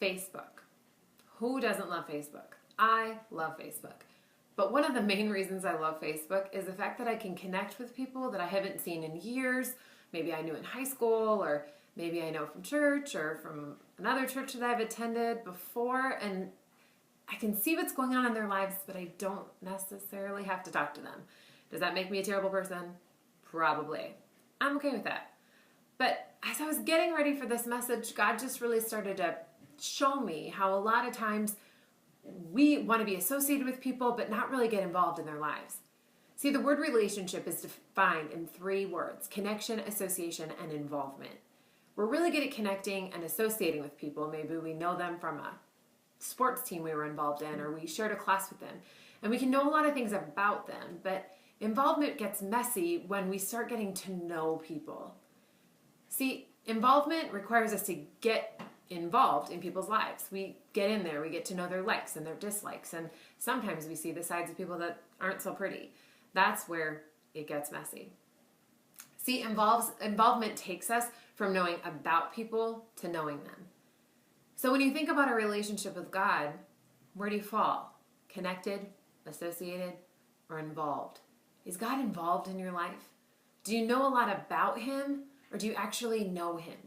Facebook. Who doesn't love Facebook? I love Facebook. But one of the main reasons I love Facebook is the fact that I can connect with people that I haven't seen in years. Maybe I knew in high school, or maybe I know from church or from another church that I've attended before, and I can see what's going on in their lives, but I don't necessarily have to talk to them. Does that make me a terrible person? Probably. I'm okay with that. But as I was getting ready for this message, God just really started to show me how a lot of times we want to be associated with people but not really get involved in their lives. See, the word relationship is defined in 3 words: connection, association, and involvement. We're really good at connecting and associating with people. Maybe we know them from a sports team we were involved in, or we shared a class with them, and we can know a lot of things about them. But involvement gets messy when we start getting to know people. See, involvement requires us to get involved in people's lives. We get in there, we get to know their likes and their dislikes, and sometimes we see the sides of people that aren't so pretty. That's where it gets messy. See, involvement takes us from knowing about people to knowing them. So when you think about a relationship with God, where do you fall? Connected, associated, or involved? Is God involved in your life? Do you know a lot about Him, or do you actually know Him?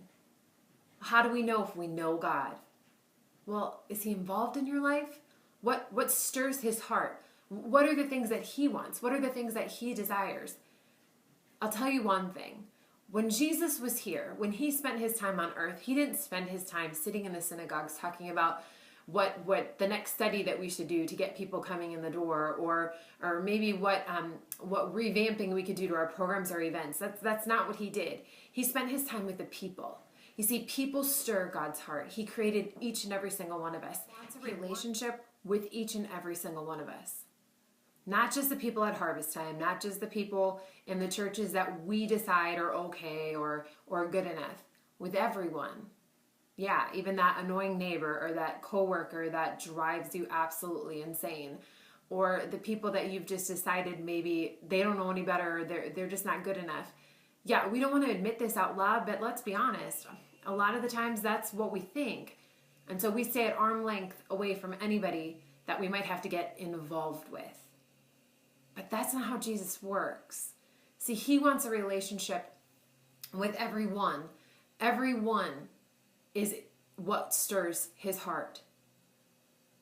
How do we know if we know God? Well, is He involved in your life? What stirs His heart? What are the things that He wants? What are the things that He desires? I'll tell you one thing. When Jesus was here, when He spent His time on earth, He didn't spend His time sitting in the synagogues talking about what the next study that we should do to get people coming in the door, or maybe what revamping we could do to our programs or events. That's not what He did. He spent His time with the people. You see, people stir God's heart. He created each and every single one of us. He wants a relationship with each and every single one of us. Not just the people at harvest time, not just the people in the churches that we decide are okay or good enough. With everyone. Yeah, even that annoying neighbor or that coworker that drives you absolutely insane. Or the people that you've just decided maybe they don't know any better, or they're just not good enough. Yeah, we don't want to admit this out loud, but let's be honest. A lot of the times that's what we think. And so we stay at arm's length away from anybody that we might have to get involved with. But that's not how Jesus works. See, He wants a relationship with everyone. Everyone is what stirs His heart.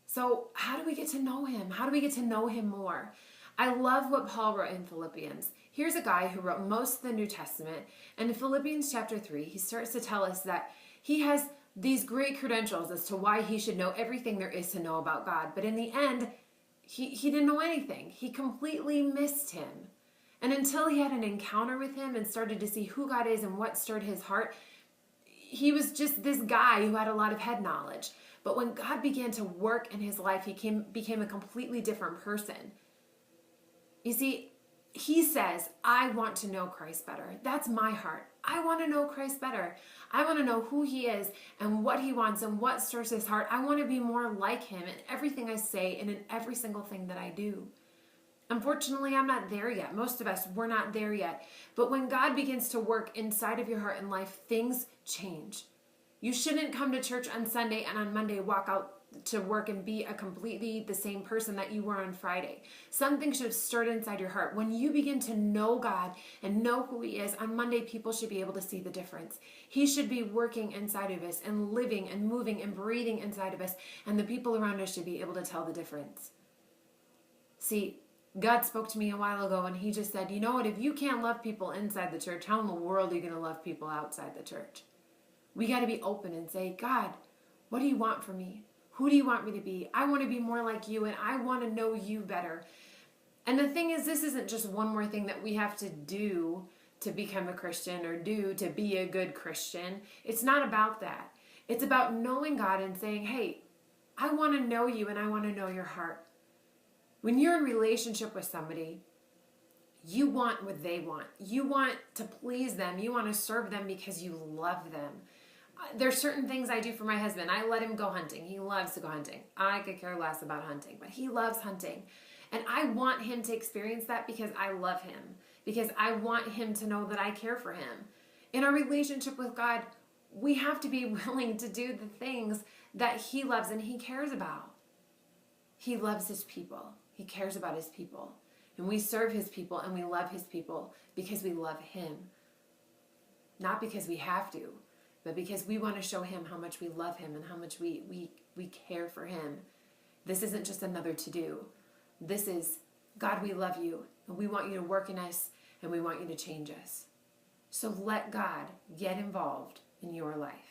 So how do we get to know Him? How do we get to know Him more? I love what Paul wrote in Philippians. Here's a guy who wrote most of the New Testament. And in Philippians chapter 3, he starts to tell us that he has these great credentials as to why he should know everything there is to know about God. But in the end, he didn't know anything. He completely missed Him. And until he had an encounter with Him and started to see who God is and what stirred his heart, he was just this guy who had a lot of head knowledge. But when God began to work in his life, he became a completely different person. You see, he says, I want to know Christ better. That's my heart. I want to know Christ better. I want to know who He is and what He wants and what stirs His heart. I want to be more like Him in everything I say and in every single thing that I do. Unfortunately, I'm not there yet. Most of us, we're not there yet. But when God begins to work inside of your heart and life, things change. You shouldn't come to church on Sunday and on Monday walk out to work and be a completely the same person that you were on Friday. Something should have stirred inside your heart. When you begin to know God and know who He is, on Monday people should be able to see the difference. He should be working inside of us and living and moving and breathing inside of us, and the people around us should be able to tell the difference. See, God spoke to me a while ago and He just said, you know what, if you can't love people inside the church, how in the world are you going to love people outside the church? We got to be open and say, God, what do You want from me? Who do You want me to be? I want to be more like You, and I want to know You better. And the thing is, this isn't just one more thing that we have to do to become a Christian or do to be a good Christian. It's not about that. It's about knowing God and saying, hey, I want to know You and I want to know Your heart. When you're in relationship with somebody, you want what they want. You want to please them. You want to serve them because you love them. There's certain things I do for my husband. I let him go hunting. He loves to go hunting. I could care less about hunting, but he loves hunting. And I want him to experience that because I love him. Because I want him to know that I care for him. In our relationship with God, we have to be willing to do the things that he loves and he cares about. He loves his people. He cares about his people. And we serve his people and we love his people because we love him. Not because we have to, but because we want to show him how much we love him and how much we care for him. This isn't just another to-do. This is, God, we love you, and we want you to work in us, and we want you to change us. So let God get involved in your life.